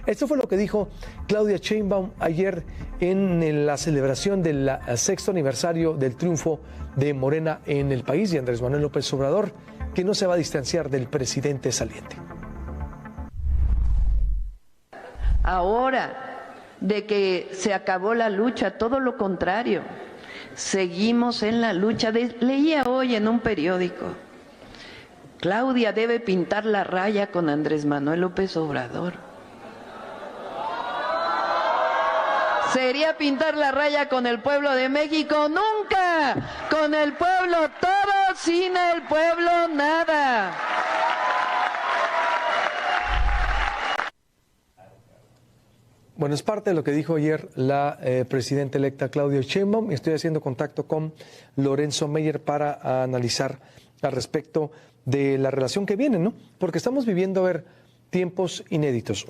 Esto fue lo que dijo Claudia Sheinbaum ayer en la celebración del sexto aniversario del triunfo de Morena en el país y Andrés Manuel López Obrador, que no se va a distanciar del presidente saliente. Ahora de que se acabó la lucha, todo lo contrario, seguimos en la lucha. Leía hoy en un periódico, Claudia debe pintar la raya con Andrés Manuel López Obrador. ¿Sería pintar la raya con el pueblo de México? ¡Nunca! Con el pueblo todo, sin el pueblo nada. Bueno, es parte de lo que dijo ayer la presidenta electa Claudia Sheinbaum. Estoy haciendo contacto con Lorenzo Meyer para analizar al respecto de la relación que viene, ¿no? Porque estamos viviendo, a ver, tiempos inéditos.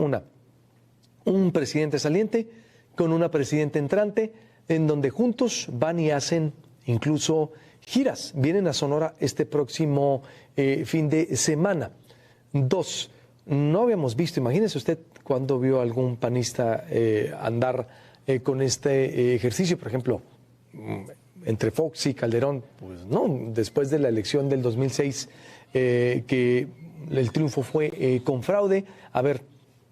Un presidente saliente con una presidenta entrante, en donde juntos van y hacen incluso giras. Vienen a Sonora este próximo fin de semana. 2, no habíamos visto, imagínese usted cuando vio a algún panista andar con este ejercicio, por ejemplo, entre Fox y Calderón, pues no, después de la elección del 2006, que el triunfo fue con fraude. A ver,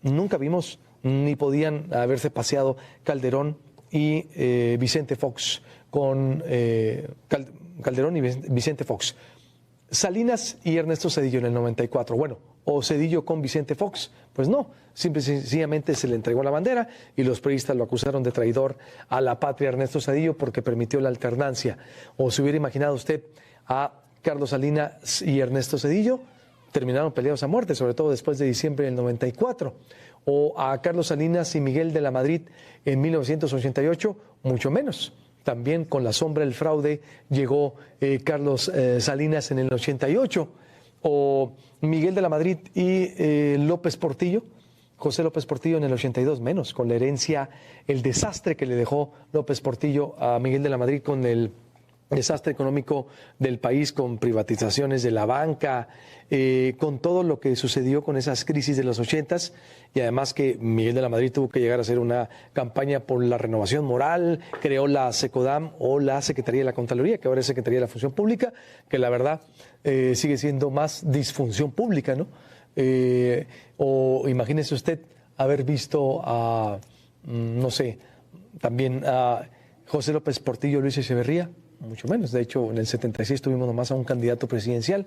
nunca vimos ni podían haberse paseado Calderón y Vicente Fox con Calderón y Vicente Fox. Salinas y Ernesto Zedillo en el 94. Bueno, o Zedillo con Vicente Fox, pues no, simple y sencillamente se le entregó la bandera y los priistas lo acusaron de traidor a la patria Ernesto Zedillo porque permitió la alternancia. O se hubiera imaginado usted a Carlos Salinas y Ernesto Zedillo, terminaron peleados a muerte, sobre todo después de diciembre del 94. O a Carlos Salinas y Miguel de la Madrid en 1988, mucho menos. También con la sombra del fraude llegó Carlos Salinas en el 88. O Miguel de la Madrid y López Portillo, José López Portillo en el 82, menos, con la herencia, el desastre que le dejó López Portillo a Miguel de la Madrid con el desastre económico del país, con privatizaciones de la banca, con todo lo que sucedió con esas crisis de los 80s, y además que Miguel de la Madrid tuvo que llegar a hacer una campaña por la renovación moral, creó la SECODAM o la Secretaría de la Contraloría, que ahora es Secretaría de la Función Pública, que la verdad sigue siendo más disfunción pública, ¿no? O imagínese usted haber visto a, no sé, también a José López Portillo, Luis Echeverría, mucho menos. De hecho, en el 76 tuvimos nomás a un candidato presidencial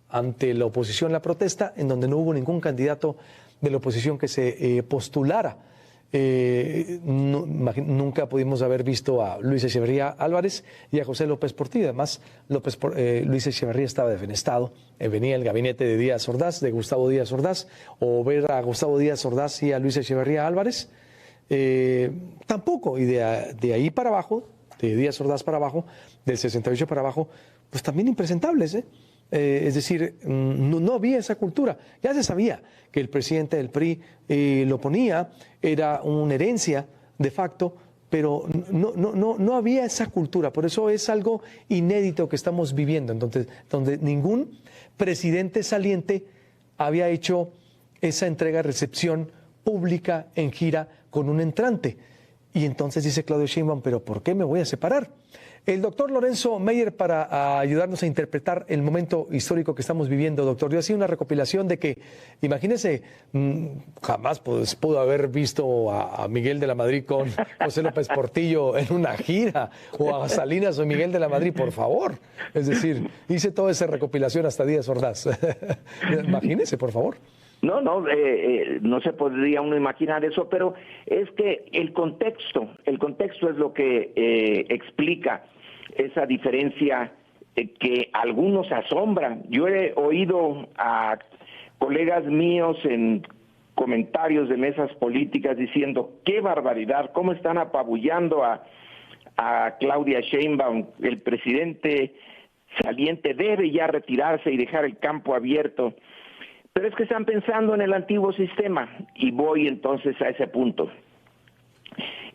ante la oposición, la protesta, en donde no hubo ningún candidato de la oposición que se postulara. Nunca pudimos haber visto a Luis Echeverría Álvarez y a José López Portillo. Además, Luis Echeverría estaba defenestrado. Venía el gabinete de Díaz Ordaz, de Gustavo Díaz Ordaz, o ver a Gustavo Díaz Ordaz y a Luis Echeverría Álvarez, tampoco. Y de ahí para abajo, de Díaz Ordaz para abajo, del 68 para abajo, pues también impresentables, es decir, no había esa cultura. Ya se sabía que el presidente del PRI lo ponía, era una herencia de facto, pero no había esa cultura. Por eso es algo inédito que estamos viviendo, entonces, donde ningún presidente saliente había hecho esa entrega-recepción pública en gira con un entrante. Y entonces dice Claudia Sheinbaum, ¿pero por qué me voy a separar? El doctor Lorenzo Meyer, para ayudarnos a interpretar el momento histórico que estamos viviendo, doctor, dio así una recopilación de que, imagínese, jamás pudo haber visto a Miguel de la Madrid con José López Portillo en una gira, o a Salinas o Miguel de la Madrid, por favor. Es decir, hice toda esa recopilación hasta Díaz Ordaz. Imagínese, por favor. No se podría uno imaginar eso, pero es que el contexto es lo que explica esa diferencia que algunos asombran. Yo he oído a colegas míos en comentarios de mesas políticas diciendo, qué barbaridad, cómo están apabullando a Claudia Sheinbaum, el presidente saliente debe ya retirarse y dejar el campo abierto. Pero es que están pensando en el antiguo sistema, y voy entonces a ese punto.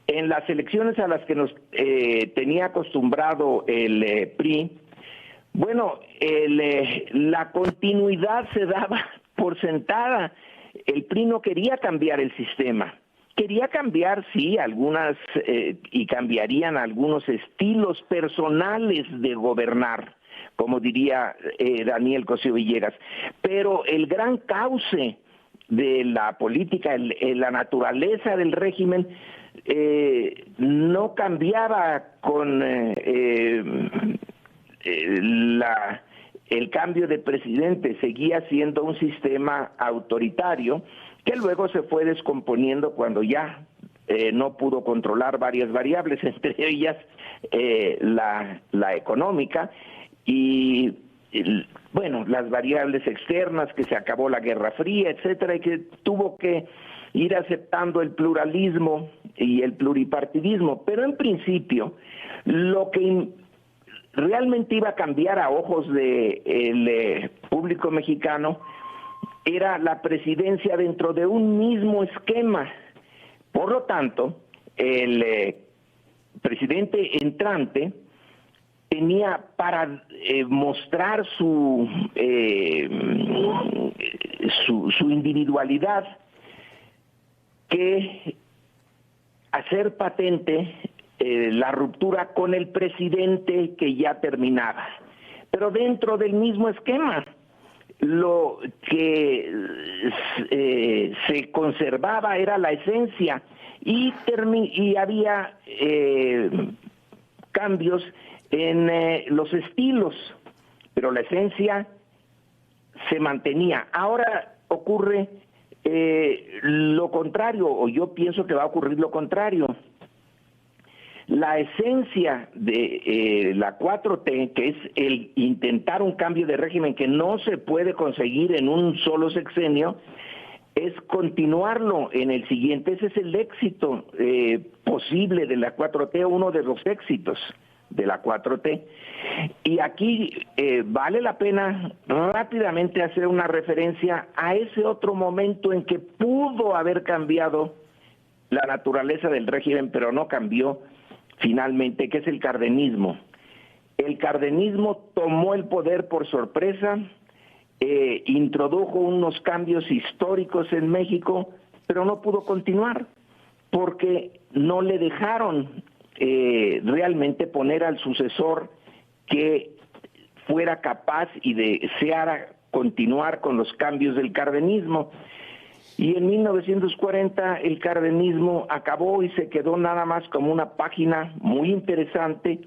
En las elecciones a las que nos tenía acostumbrado el PRI, bueno, la continuidad se daba por sentada. el PRI no quería cambiar el sistema. Quería cambiar, sí, algunas, y cambiarían algunos estilos personales de gobernar, como diría Daniel Cosío Villegas. Pero el gran cauce de la política, la naturaleza del régimen, no cambiaba con el cambio de presidente, seguía siendo un sistema autoritario que luego se fue descomponiendo cuando ya no pudo controlar varias variables, entre ellas la económica y bueno, las variables externas, que se acabó la Guerra Fría, etcétera, y que tuvo que ir aceptando el pluralismo y el pluripartidismo. Pero en principio, lo que realmente iba a cambiar a ojos del público mexicano era la presidencia dentro de un mismo esquema. Por lo tanto, el presidente entrante tenía para mostrar su individualidad que hacer patente la ruptura con el presidente que ya terminaba, pero dentro del mismo esquema. Lo que se conservaba era la esencia y había cambios en los estilos, pero la esencia se mantenía. Ahora ocurre lo contrario, o yo pienso que va a ocurrir lo contrario. La esencia de la 4T, que es el intentar un cambio de régimen que no se puede conseguir en un solo sexenio, es continuarlo en el siguiente. Ese es el éxito posible de la 4T, uno de los éxitos de la 4T. Y aquí vale la pena rápidamente hacer una referencia a ese otro momento en que pudo haber cambiado la naturaleza del régimen, pero no cambió finalmente, que es el cardenismo. El cardenismo tomó el poder por sorpresa, introdujo unos cambios históricos en México, pero no pudo continuar, porque no le dejaron realmente poner al sucesor que fuera capaz y deseara continuar con los cambios del cardenismo. Y en 1940 el cardenismo acabó y se quedó nada más como una página muy interesante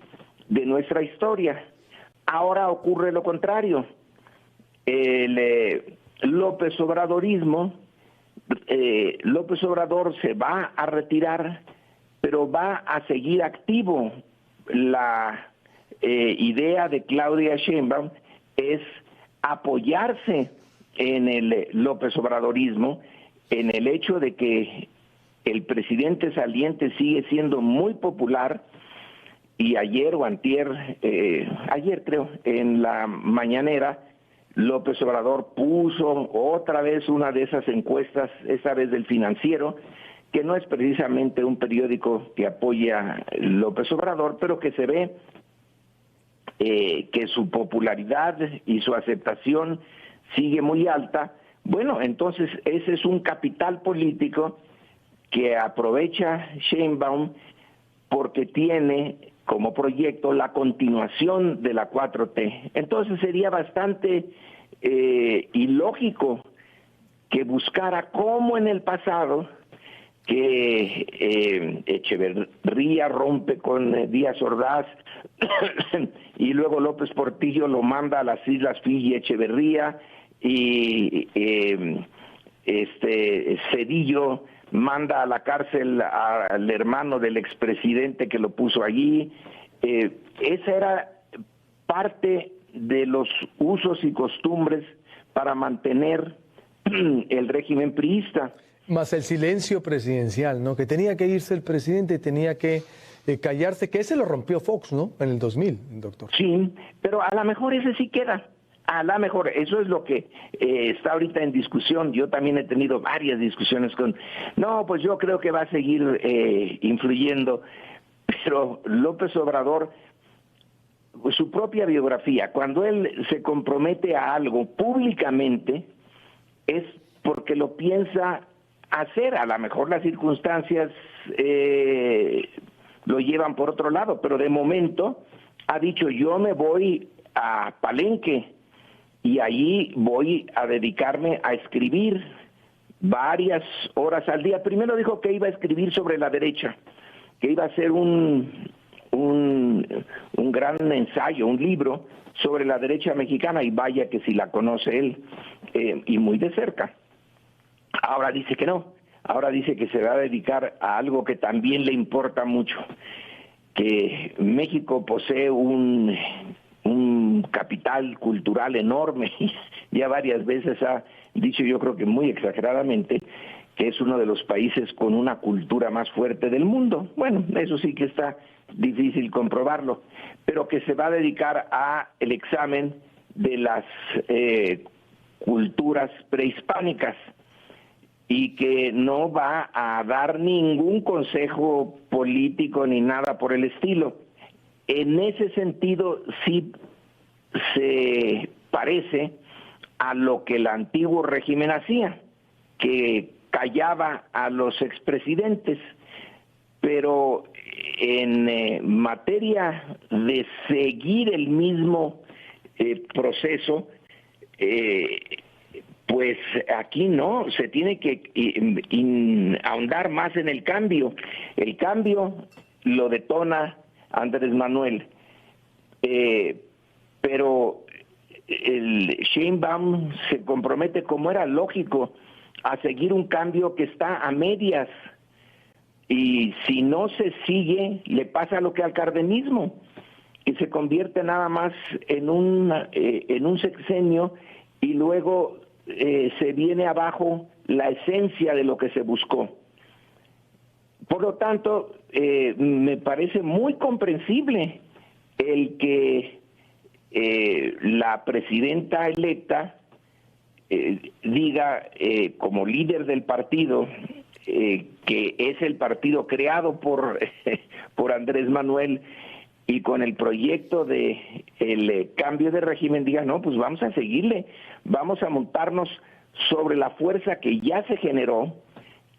de nuestra historia. Ahora ocurre lo contrario. El López Obradorismo, López Obrador se va a retirar, pero va a seguir activo. La idea de Claudia Sheinbaum es apoyarse en el López Obradorismo, en el hecho de que el presidente saliente sigue siendo muy popular, y ayer o antier, ayer creo, en la mañanera, López Obrador puso otra vez una de esas encuestas, esta vez del Financiero, que no es precisamente un periódico que apoya a López Obrador, pero que se ve que su popularidad y su aceptación sigue muy alta. Bueno, entonces ese es un capital político que aprovecha Sheinbaum porque tiene como proyecto la continuación de la 4T. Entonces sería bastante ilógico que buscara, como en el pasado, que Echeverría rompe con Díaz Ordaz y luego López Portillo lo manda a las Islas Fiji Echeverría, y Zedillo manda a la cárcel al hermano del expresidente que lo puso allí. Esa era parte de los usos y costumbres para mantener el régimen priista. Más el silencio presidencial, ¿no? Que tenía que irse el presidente, tenía que callarse, que ese lo rompió Fox, ¿no? En el 2000, doctor. Sí, pero a lo mejor ese sí queda. A lo mejor, eso es lo que está ahorita en discusión. Yo también he tenido varias discusiones con... No, pues yo creo que va a seguir influyendo. Pero López Obrador, su propia biografía, cuando él se compromete a algo públicamente, es porque lo piensa hacer. A lo mejor las circunstancias lo llevan por otro lado, pero de momento ha dicho: yo me voy a Palenque y allí voy a dedicarme a escribir varias horas al día. Primero dijo que iba a escribir sobre la derecha, que iba a hacer un gran ensayo, un libro sobre la derecha mexicana, y vaya que si la conoce él, y muy de cerca. Ahora dice que no, ahora dice que se va a dedicar a algo que también le importa mucho, que México posee un capital cultural enorme. Ya varias veces ha dicho, yo creo que muy exageradamente, que es uno de los países con una cultura más fuerte del mundo. Bueno, eso sí que está difícil comprobarlo, pero que se va a dedicar a el examen de las culturas prehispánicas, y que no va a dar ningún consejo político ni nada por el estilo. En ese sentido sí se parece a lo que el antiguo régimen hacía, que callaba a los expresidentes, pero en materia de seguir el mismo proceso, pues aquí no, se tiene que ahondar más en el cambio. El cambio lo detona Andrés Manuel, pero el Sheinbaum se compromete, como era lógico, a seguir un cambio que está a medias, y si no se sigue, le pasa lo que al cardenismo, que se convierte nada más en un sexenio, y luego se viene abajo la esencia de lo que se buscó. Por lo tanto, me parece muy comprensible el que la presidenta electa diga, como líder del partido, que es el partido creado por Andrés Manuel, y con el proyecto de el cambio de régimen, diga: no, pues vamos a seguirle, vamos a montarnos sobre la fuerza que ya se generó,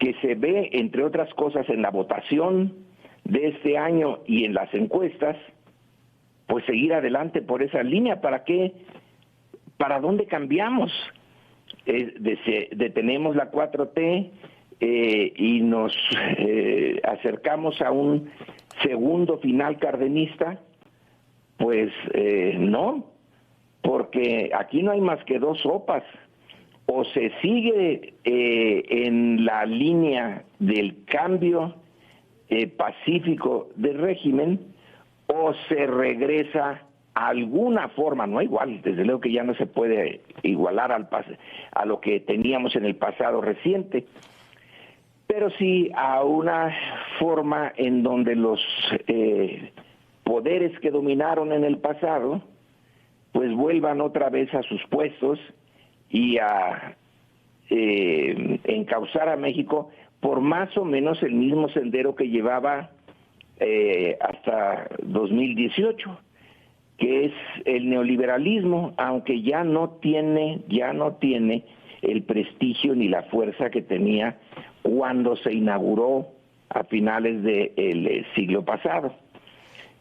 que se ve, entre otras cosas, en la votación de este año y en las encuestas. Pues seguir adelante por esa línea. ¿Para qué? ¿Para dónde cambiamos? Detenemos la 4T y nos acercamos a un segundo final cardenista. Pues no, porque aquí no hay más que dos sopas: o se sigue en la línea del cambio pacífico del régimen, o se regresa a alguna forma, no igual, desde luego que ya no se puede igualar a lo que teníamos en el pasado reciente, pero sí a una forma en donde los poderes que dominaron en el pasado pues vuelvan otra vez a sus puestos y a encauzar a México por más o menos el mismo sendero que llevaba hasta 2018, que es el neoliberalismo, aunque ya no tiene el prestigio ni la fuerza que tenía cuando se inauguró a finales del siglo pasado.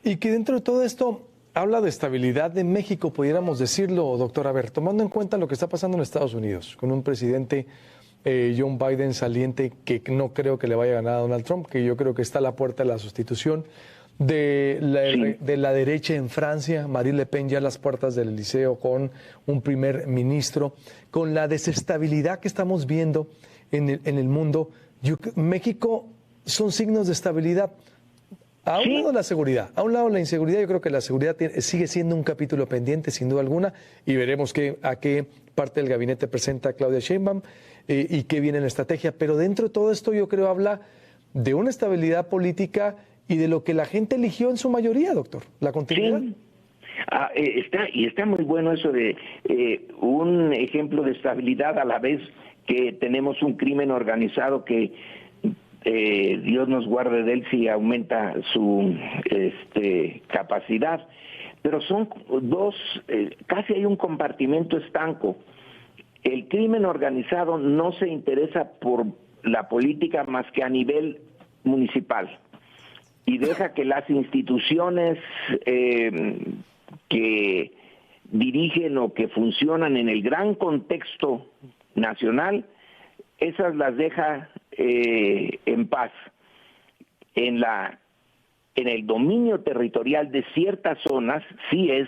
Y que dentro de todo esto habla de estabilidad de México, pudiéramos decirlo, doctor. A ver, tomando en cuenta lo que está pasando en Estados Unidos, con un presidente John Biden saliente, que no creo que le vaya a ganar a Donald Trump, que yo creo que está a la puerta de la sustitución, de la derecha en Francia, Marine Le Pen ya a las puertas del Elíseo con un primer ministro, con la desestabilidad que estamos viendo en el mundo. México son signos de estabilidad. A un lado la seguridad, a un lado la inseguridad. Yo creo que la seguridad sigue siendo un capítulo pendiente, sin duda alguna, y veremos a qué parte del gabinete presenta Claudia Sheinbaum y qué viene en la estrategia. Pero dentro de todo esto yo creo habla de una estabilidad política y de lo que la gente eligió en su mayoría, doctor, la continuidad. Sí. Está muy bueno eso de un ejemplo de estabilidad, a la vez que tenemos un crimen organizado que Dios nos guarde de él si aumenta su capacidad. Pero son dos, casi hay un compartimento estanco el crimen organizado no se interesa por la política más que a nivel municipal y deja que las instituciones que dirigen o que funcionan en el gran contexto nacional, esas las deja en paz. En el dominio territorial de ciertas zonas sí es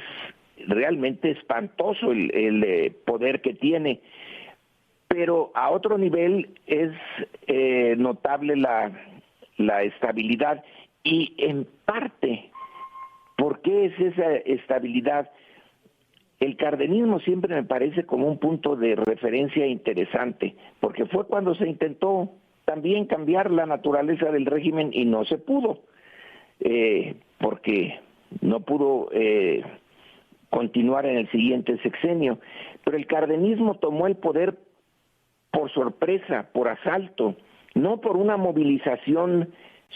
realmente espantoso el poder que tiene, pero a otro nivel es notable la estabilidad. Y en parte, ¿por qué es esa estabilidad? El cardenismo siempre me parece como un punto de referencia interesante, porque fue cuando se intentó también cambiar la naturaleza del régimen y no se pudo, porque no pudo continuar en el siguiente sexenio. Pero el cardenismo tomó el poder por sorpresa, por asalto, no por una movilización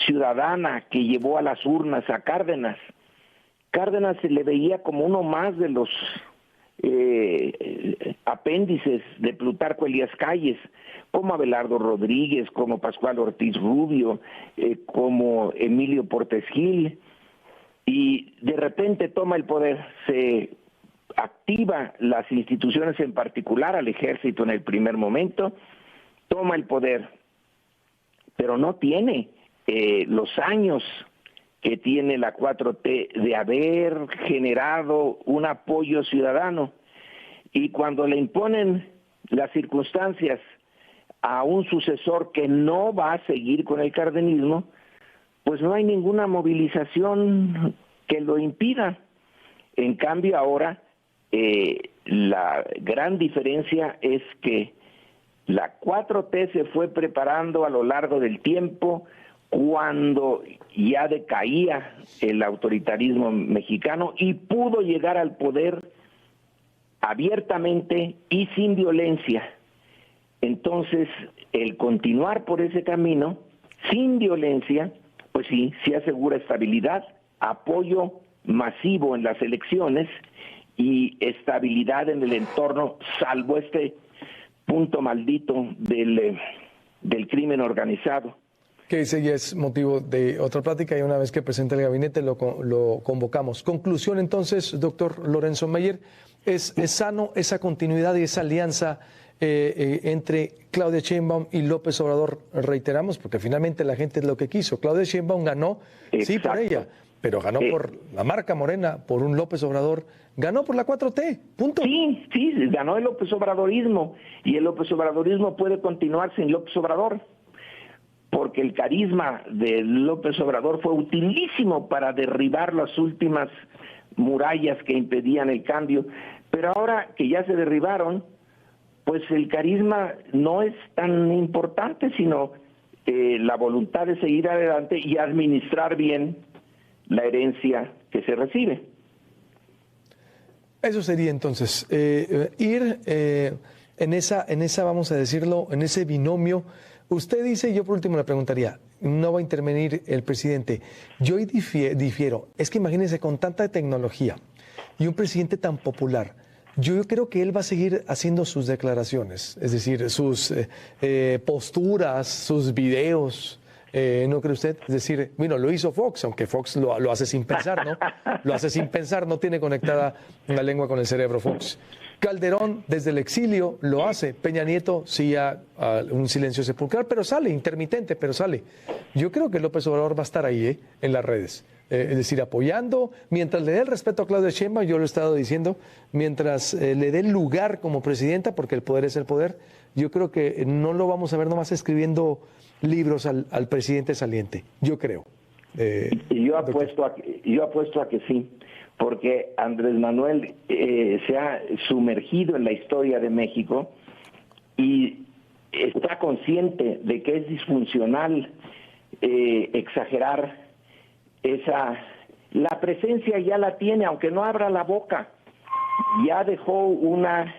ciudadana que llevó a las urnas a Cárdenas. Cárdenas se le veía como uno más de los apéndices de Plutarco Elías Calles, como Abelardo Rodríguez, como Pascual Ortiz Rubio, como Emilio Portes Gil, y de repente toma el poder, se activa las instituciones, en particular al ejército en el primer momento, toma el poder, pero no tiene los años que tiene la 4T de haber generado un apoyo ciudadano. Y cuando le imponen las circunstancias a un sucesor que no va a seguir con el cardenismo, pues no hay ninguna movilización que lo impida. En cambio ahora la gran diferencia es que la 4T se fue preparando a lo largo del tiempo, cuando ya decaía el autoritarismo mexicano, y pudo llegar al poder abiertamente y sin violencia. Entonces, el continuar por ese camino, sin violencia, pues sí asegura estabilidad, apoyo masivo en las elecciones y estabilidad en el entorno, salvo este punto maldito del crimen organizado. Que ese ya es motivo de otra plática y una vez que presente el gabinete lo convocamos. Conclusión entonces, doctor Lorenzo Meyer, ¿es sano esa continuidad y esa alianza entre Claudia Sheinbaum y López Obrador? Reiteramos, porque finalmente la gente es lo que quiso. Claudia Sheinbaum ganó, Exacto. Sí, por ella, pero ganó por la marca Morena, por un López Obrador, ganó por la 4T, punto. Sí, ganó el López Obradorismo, y el López Obradorismo puede continuar sin López Obrador, porque el carisma de López Obrador fue utilísimo para derribar las últimas murallas que impedían el cambio, pero ahora que ya se derribaron, pues el carisma no es tan importante, sino la voluntad de seguir adelante y administrar bien la herencia que se recibe. Eso sería entonces, ir en esa, vamos a decirlo, en ese binomio. Usted dice, yo por último le preguntaría, no va a intervenir el presidente. Yo difiero, es que imagínense con tanta tecnología y un presidente tan popular, yo creo que él va a seguir haciendo sus declaraciones, es decir, sus posturas, sus videos. ¿No cree usted? Es decir, bueno, lo hizo Fox, aunque Fox lo hace sin pensar, ¿no? Lo hace sin pensar, no tiene conectada la lengua con el cerebro Fox. Calderón, desde el exilio, lo hace. Peña Nieto, sí, a un silencio sepulcral, pero sale, intermitente, pero sale. Yo creo que López Obrador va a estar ahí, en las redes. Es decir, apoyando, mientras le dé el respeto a Claudia Sheinbaum, yo lo he estado diciendo, mientras le dé el lugar como presidenta, porque el poder es el poder, yo creo que no lo vamos a ver nomás escribiendo libros al presidente saliente, yo creo. Yo apuesto a que sí, porque Andrés Manuel se ha sumergido en la historia de México y está consciente de que es disfuncional exagerar la presencia. Ya la tiene, aunque no abra la boca, ya dejó una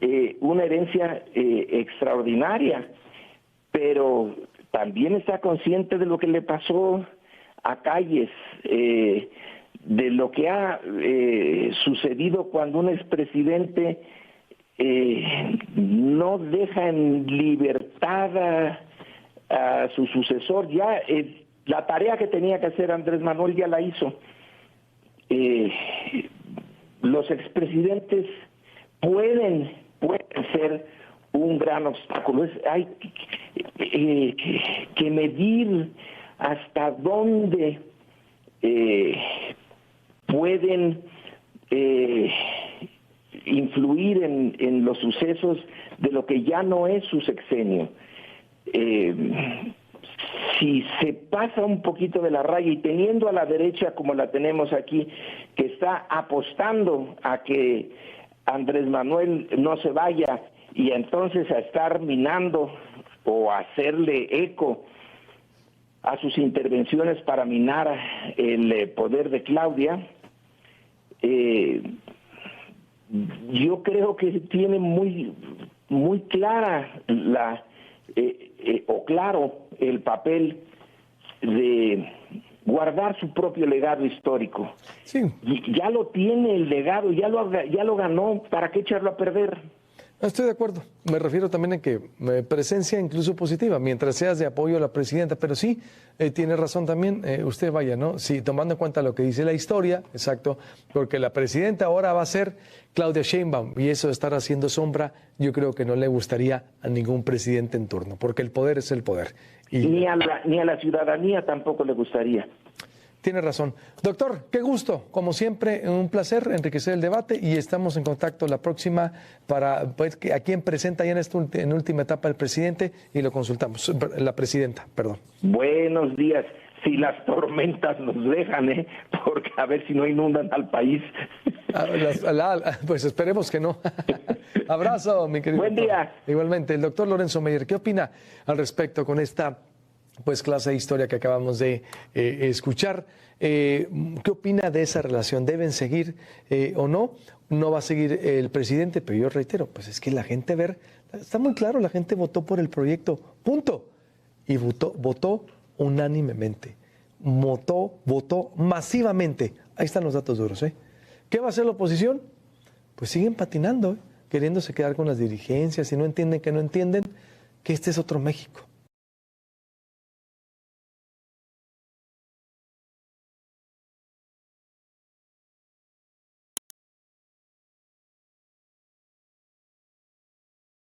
herencia extraordinaria, pero también está consciente de lo que le pasó a Calles, de lo que ha sucedido cuando un expresidente no deja en libertad a su sucesor. Ya la tarea que tenía que hacer Andrés Manuel ya la hizo. Los expresidentes pueden ser un gran obstáculo. Hay que medir hasta dónde pueden influir en los sucesos de lo que ya no es su sexenio. Si se pasa un poquito de la raya y teniendo a la derecha como la tenemos aquí, que está apostando a que Andrés Manuel no se vaya y entonces a estar minando o hacerle eco a sus intervenciones para minar el poder de Claudia, yo creo que tiene muy clara claro el papel de guardar su propio legado histórico. Sí. Ya lo tiene el legado, ya lo ganó, ¿para qué echarlo a perder? Estoy de acuerdo. Me refiero también a que presencia incluso positiva, mientras seas de apoyo a la presidenta. Pero sí, tiene razón también, usted vaya, ¿no? Sí, tomando en cuenta lo que dice la historia, exacto, porque la presidenta ahora va a ser Claudia Sheinbaum, y eso de estar haciendo sombra, yo creo que no le gustaría a ningún presidente en turno, porque el poder es el poder. Y ni a la ciudadanía tampoco le gustaría. Tiene razón. Doctor, qué gusto. Como siempre, un placer enriquecer el debate y estamos en contacto la próxima para ver a quién presenta ya en última etapa el presidente y lo consultamos. La presidenta, perdón. Buenos días. Si las tormentas nos dejan, porque a ver si no inundan al país. Pues esperemos que no. Abrazo, mi querido. Buen doctor. día. Igualmente, el doctor Lorenzo Meyer, ¿qué opina al respecto con esta clase de historia que acabamos de escuchar? ¿Qué opina de esa relación? ¿Deben seguir o no? No va a seguir el presidente, pero yo reitero, pues es que la gente está muy claro, la gente votó por el proyecto, punto. Y votó unánimemente, votó masivamente. Ahí están los datos duros. ¿Qué va a hacer la oposición? Pues siguen patinando, queriéndose quedar con las dirigencias y no entienden que este es otro México.